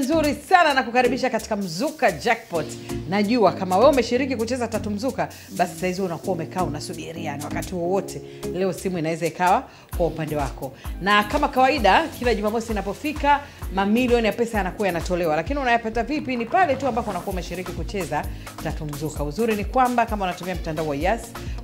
nzuri sana na kukaribisha katika Mzuka Jackpot. Najua kama wewe umeshiriki kucheza Tatu Mzuka, basi sasa hizo unakuwa umekaa unasubiria na wakati wowote leo simu inaweza ikawa kwa upande wako. Na kama kawaida kila Jumamosi inapofika mamilioni ya pesa yanakuwa yanatolewa. Lakini unayapata vipi? Ni pale tu ambapo unakuwa umeshiriki kucheza Tatu Mzuka. Uzuri ni kwamba kama unatumia mtandao wa Yas,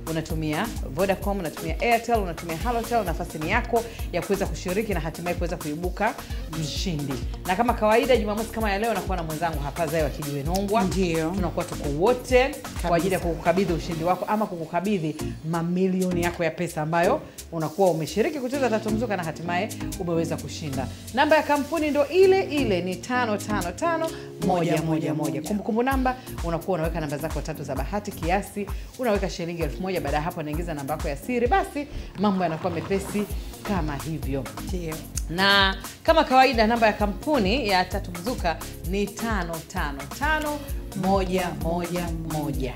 unatumia Vodacom, unatumia Airtel, unatumia Halotel, nafasi ni yako ya kuweza kushiriki na hatimaye kuweza kuibuka mshindi. Na kama kawaida Jumamosi kama ya leo nakuwa na mwenzangu hapa Zai wa Kijiwe Nongwa. Ndio. Tunakuwa tuko wote kwa ajili ya kukukabidhi ushindi wako ama kukukabidhi mamilioni yako ya pesa ambayo unakuwa umeshiriki kucheza Tatu Mzuka na hatimaye umeweza kushinda. Namba ya kampuni ndo ile ile ni 555111. Kumbukumbu namba unakuwa unaweka namba zako tatu za bahati kiasi, unaweka shilingi 1000, baada ya hapo unaingiza namba yako ya siri, basi mambo yanakuwa mepesi kama hivyo. Ndio. Na kama kawaida namba ya kampuni ya Tatu Mzuka ni 555111.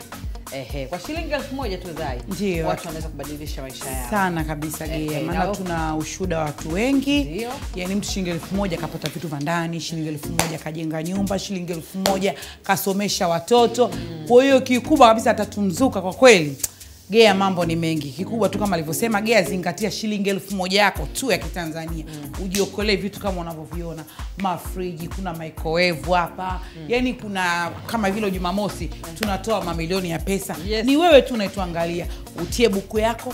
Kwa shilingi 1000 tu Zai. Ndio. Watu wanaweza kubadilisha maisha yao. Sana kabisa Gea. Maana tuna ushuhuda watu wengi. Ndio. Yaani mtu shilingi 1000 kapata vitu vya ndani, shilingi 1000 kajenga nyumba, shilingi 1000 kasomesha watoto. Kwa hiyo kikubwa kabisa Tatu Mzuka kwa kweli. Gea mambo ni mengi. Kikubwa tu kama alivyosema Gea, zingatia shilingi 1000 yako tu ya Kitanzania. Ujiokolee vitu kama unavyoviona. Mafriji, kuna microwave hapa. Yaani kuna kama vile Jumamosi tunatoa mamilioni ya pesa. Yes. Ni wewe tu unaituangalia. Utie buku yako,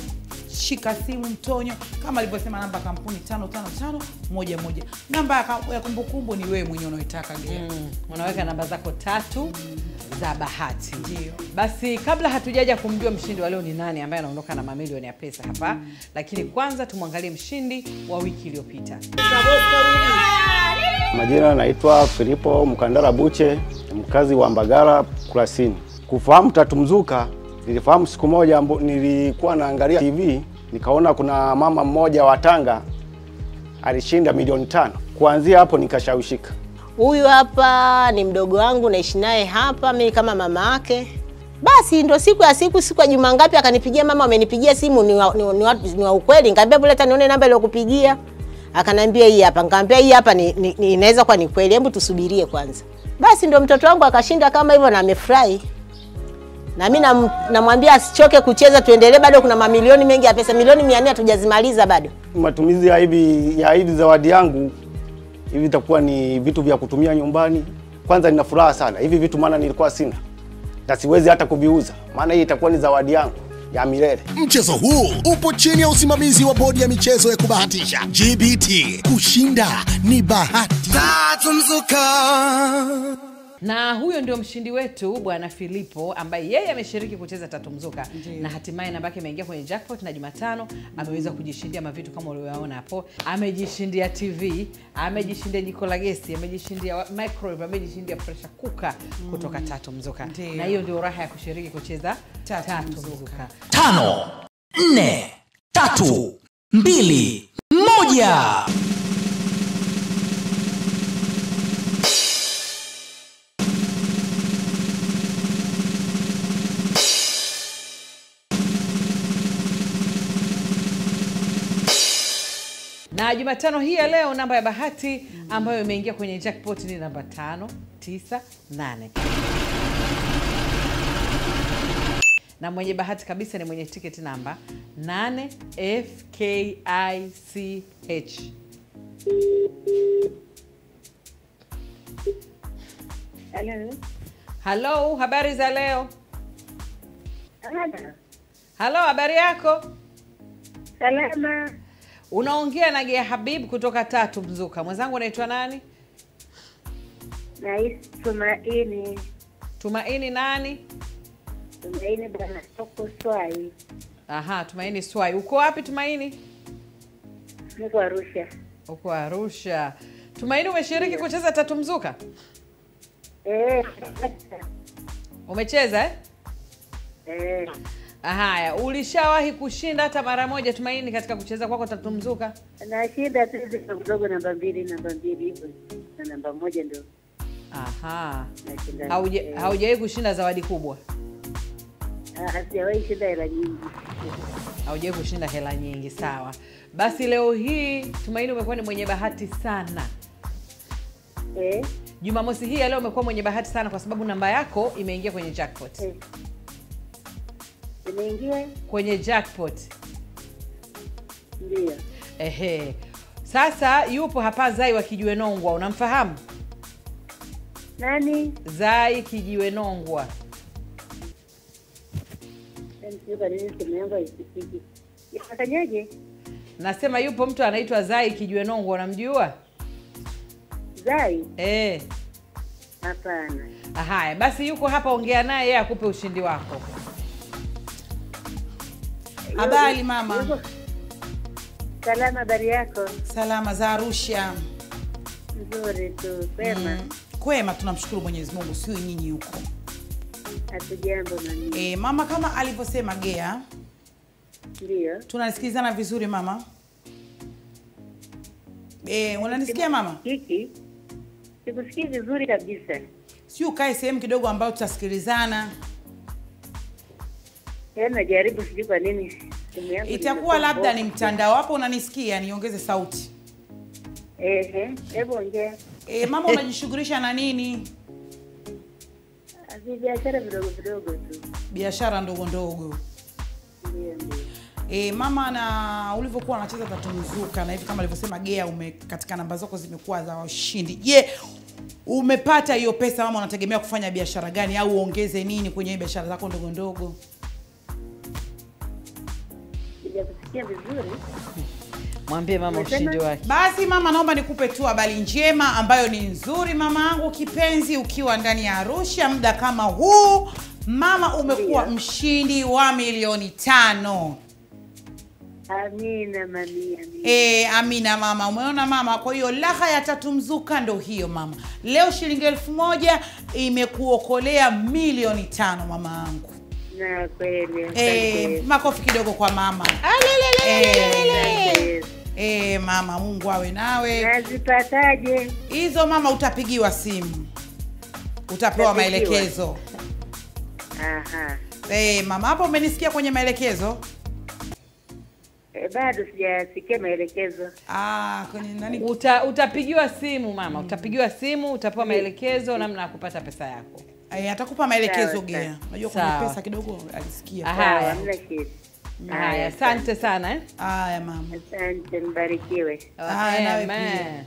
shika simu mtonyo kama alivyosema namba kampuni 555111. Namba ya kumbukumbu ni wewe mwenyewe unaitaka Gea. Unaweka namba zako tatu za bahati. Ndio. Basi kabla hatujaja kumjua mshindi wa leo ni nani ambaye anaondoka na mamilioni ya pesa hapa, lakini kwanza tumwangalie mshindi wa wiki iliyopita. Majina naitwa Filipo Mkandara Buche, mkazi wa Mbagala Kurasini. Kufahamu Tatu Mzuka, nilifahamu siku moja nilikuwa naangalia TV, nikaona kuna mama mmoja wa Tanga alishinda milioni 5. Kuanzia hapo nikashawishika. Huyu hapa ni mdogo wangu, naishi naye hapa, mimi kama mama yake. Basi ndo siku ya Juma ngapi akanipigia, mama amenipigia simu ni wa ukweli. Nikamwambia bora hata nione namba ile kupigia. Akanambia hii hapa. Nikamwambia hii hapa inaweza kuwa ni kweli, hebu tusubirie kwanza. Basi ndo mtoto wangu akashinda kama hivyo na amefurahi. Na mimi namwambia asichoke kucheza, tuendelee, bado kuna mamilioni mengi ya pesa, milioni 400 hatujazimaliza bado. Matumizi ya hivi zawadi yangu hivi itakuwa ni vitu vya kutumia nyumbani. Kwanza nina furaha sana. Hivi vitu maana nilikuwa sina. Na siwezi hata kuviuza. Maana hii itakuwa ni zawadi yangu ya milele. Mchezo huu upo chini ya usimamizi wa bodi ya michezo ya kubahatisha GBT. Kushinda ni bahati. Tatu Mzuka. Na huyo ndio mshindi wetu Bwana Filipo, ambaye yeye ameshiriki kucheza Tatu Mzuka. Na hatimaye namba yake imeingia kwenye jackpot, na Jumatano ameweza kujishindia mavitu kama ulivyoona hapo. Amejishindia TV, amejishindia jiko la gesi, amejishindia microwave, amejishindia pressure cooker kutoka Tatu Mzuka. Na hiyo ndio raha ya kushiriki kucheza Tatu Mzuka. 5 4 3 2 1. Na Jumatano hii ya leo namba ya bahati ambayo imeingia kwenye jackpot ni namba 598. Na mwenye bahati kabisa ni mwenye ticket namba 8FKICH. Hello, habari za leo? Hello, habari yako? Salama. Unaongea na Gea Habib kutoka Tatu Mzuka. Mwenzangu anaitwa nani? Naitwa Tumaini. Tumaini nani? Tumaini bwana Soko Swai. Aha, Tumaini Swai. Uko wapi Tumaini? Niko Arusha. Uko Arusha. Tumaini, umeshiriki kucheza Tatu Mzuka? Umecheza Haya, ulishawahi kushinda hata mara moja Tumaini katika kucheza kwako Tatu Mzuka? Nashinda tu kidogo, namba 2 hivyo. Na namba 1 ndio. Aha. Haujawahi kushinda zawadi kubwa? Sijawahi kushinda hela nyingi. Haujawahi kushinda hela nyingi, sawa. Basi leo hii Tumaini umekuwa ni mwenye bahati sana. Jumamosi hii leo umekuwa mwenye bahati sana kwa sababu namba yako imeingia kwenye jackpot. Imeingia Kwenye jackpot. ndio. Ehe. Sasa yupo hapa Zai wa Kijiwe Nongwa, unamfahamu? Nani? Zai Kijiwe Nongwa. Sasa nini tumeanza isipiki. Yafanyaje? Nasema yupo mtu anaitwa Zai Kijiwe Nongwa, unamjua? Zai? Hapana. Haya, basi yuko hapa, ongea naye yeye akupe ushindi wako. Habari mama. Salama, habari yako? Salama za Arusha. Nzuri tu. Kwema? Kwema, tunamshukuru Mwenyezi Mungu, sio nyinyi huko. Hatujambo nani. Mama kama alivyosema Gea. Ndio. Tunasikilizana vizuri mama. Unanisikia mama? Kiki. Sikusikii vizuri kabisa. Si ukae sehemu kidogo ambayo tutasikilizana. Najaribu sijui kwa nini. Itakuwa labda ni mtandao. Hapo unanisikia? Niongeze sauti. Hebu ongea. Mama unajishughulisha na nini? Biashara vidogo vidogo tu. Biashara ndogo ndogo. Ndio. Mama, na ulivyokuwa unacheza tatu mzuka na hivi kama alivyosema Gea, katika namba zako zimekuwa za ushindi. Je, umepata hiyo pesa mama, unategemea kufanya biashara gani au uongeze nini kwenye biashara zako ndogo ndogo? Sijakusikia vizuri. Mwambie mama ushindi wake. Basi mama, naomba nikupe tu habari njema ambayo ni nzuri mama yangu kipenzi, ukiwa ndani ya Arusha muda kama huu. Mama, umekuwa mshindi wa milioni 5. Amina mami, amina. Amina mama. Umeona mama? Kwa hiyo raha ya tatu mzuka ndo hiyo mama. Leo shilingi 1000 imekuokolea milioni 5 mama yangu. Na kweli. Makofi kidogo kwa mama. Mama, Mungu awe nawe. Nazipataje? Hizo mama utapigiwa simu. Utapewa maelekezo. Aha. Mama, hapo umenisikia kwenye maelekezo? Bado sijasikia maelekezo. Kwenye nani? Utapigiwa simu mama, utapigiwa simu, utapewa maelekezo namna ya kupata pesa yako. Atakupa maelekezo Gea. Unajua kuna pesa kidogo alisikia. Haya, hamna shida. Haya, asante sana Haya mama. Asante, mbarikiwe. Nawe pia.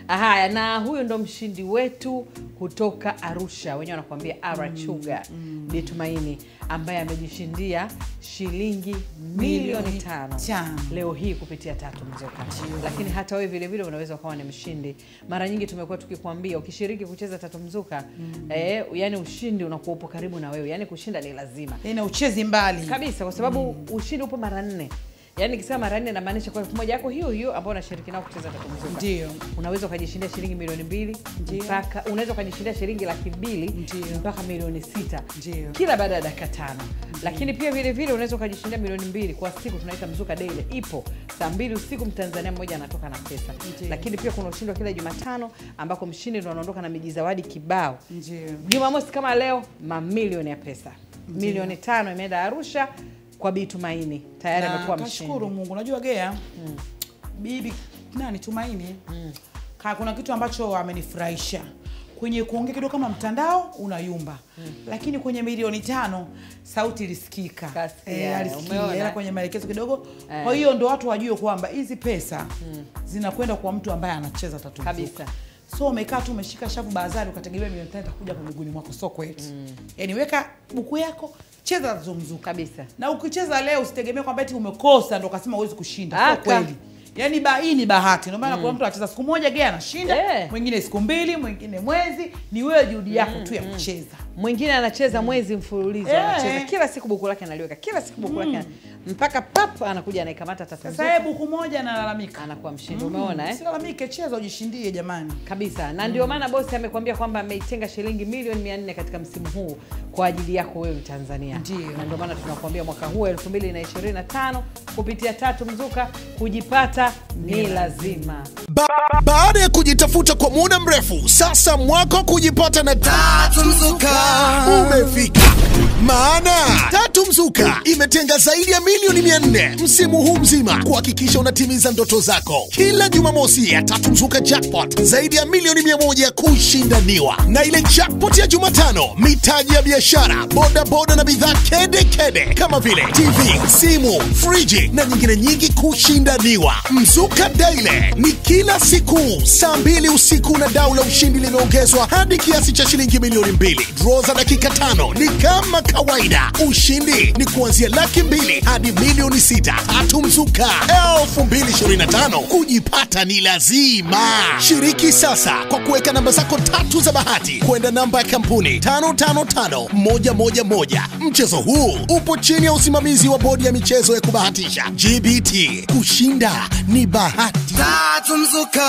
Haya, na huyu ndo mshindi wetu kutoka Arusha. Wenyewe wanakuambia Arachuga. Bitumaini ambaye amejishindia shilingi milioni 5 leo hii kupitia tatu mzuka. Lakini hata wewe vile vile unaweza kuwa ni mshindi. Mara nyingi tumekuwa tukikwambia ukishiriki kucheza tatu mzuka, yani ushindi unakuwa upo karibu na wewe. Yani kushinda ni lazima. Uchezi mbali Kabisa kwa sababu ushindi upo mara 4. Yaani nikisema mara 4 inamaanisha kwa 1000 yako hiyo ambao unashiriki nao kucheza tatu mzuka. Ndio. Unaweza kujishindia shilingi milioni 2 mpaka unaweza kujishindia shilingi 200,000 mpaka milioni 6 kila baada ya dakika 5. Lakini pia vile vile unaweza kujishindia milioni 2 kwa siku, tunaita mzuka daily. Ipo saa 2 usiku Mtanzania mmoja anatoka na pesa. Lakini pia kuna ushindi wa kila Jumatano ambako mshindi ndo anaondoka na mijizawadi kibao. Jumamosi kama leo mamilioni ya pesa. Milioni 5 imeenda Arusha kwa Bitumaini. Tayari amekuwa mshindi. Nashukuru Mungu. Unajua Gea, bibi nani Tumaini? Kuna kitu ambacho amenifurahisha. Kwenye kuongea kidogo kama mtandao unayumba. Lakini kwenye milioni 5 sauti ilisikika. Alisikia kwenye maelekezo kidogo. Kwa hiyo ndo watu wajue kwamba hizi pesa zinakwenda kwa mtu ambaye anacheza tatu kabisa. So umekaa tu umeshika shavu bazari ukategemea milioni 5 itakuja kwa miguuni mwako, so kweli. Yaani weka buku yako, cheza tatu mzuka kabisa. Na ukicheza leo usitegemee kwamba eti umekosa ndo ukasema huwezi kushinda. So kweli. Yaani hii ni bahati. Ndio maana kuna mtu anacheza siku moja Gea anashinda, mwingine siku 2, mwingine mwezi. Ni wewe juhudi yako tu ya kucheza. Mwingine anacheza mwezi mfululizo, anacheza kila siku buku lake analiweka, kila siku buku lake mpaka pap anakuja anaikamata tatu. Sasa buku moja analalamika, anakuwa mshindi. Umeona Silalamike, cheza ujishindie jamani. Kabisa. Na ndio maana bosi amekwambia kwamba ameitenga shilingi milioni 400 katika msimu huu kwa ajili yako wewe Tanzania. Na ndio maana tunakuambia mwaka huu 2025 kupitia tatu mzuka kujipata ni lazima. Baada ya kujitafuta kwa muda mrefu, sasa mwaka kujipata na tatu mzuka umefika. Maana tatu mzuka Mzuka imetenga zaidi ya milioni 400 msimu huu mzima kuhakikisha unatimiza ndoto zako. Kila Jumamosi ya Tatu Mzuka Jackpot zaidi ya milioni 100 kushindaniwa, na ile jackpot ya Jumatano mitaji ya biashara, boda boda na bidhaa kede kede kama vile TV, simu, friji na nyingine nyingi kushindaniwa. Mzuka Daily ni kila siku saa 2 usiku na dau la ushindi limeongezwa hadi kiasi cha shilingi milioni 2. Draw za dakika 5 ni kama kawaida. Ushindi ni kuanzia Laki2 hadi milioni 6. Tatu Mzuka 2025, kujipata ni lazima. Shiriki sasa kwa kuweka namba zako 3 za bahati kwenda namba ya kampuni 555111. Mchezo huu upo chini ya usimamizi wa bodi ya michezo ya kubahatisha GBT. Kushinda ni bahati. Tatu Mzuka.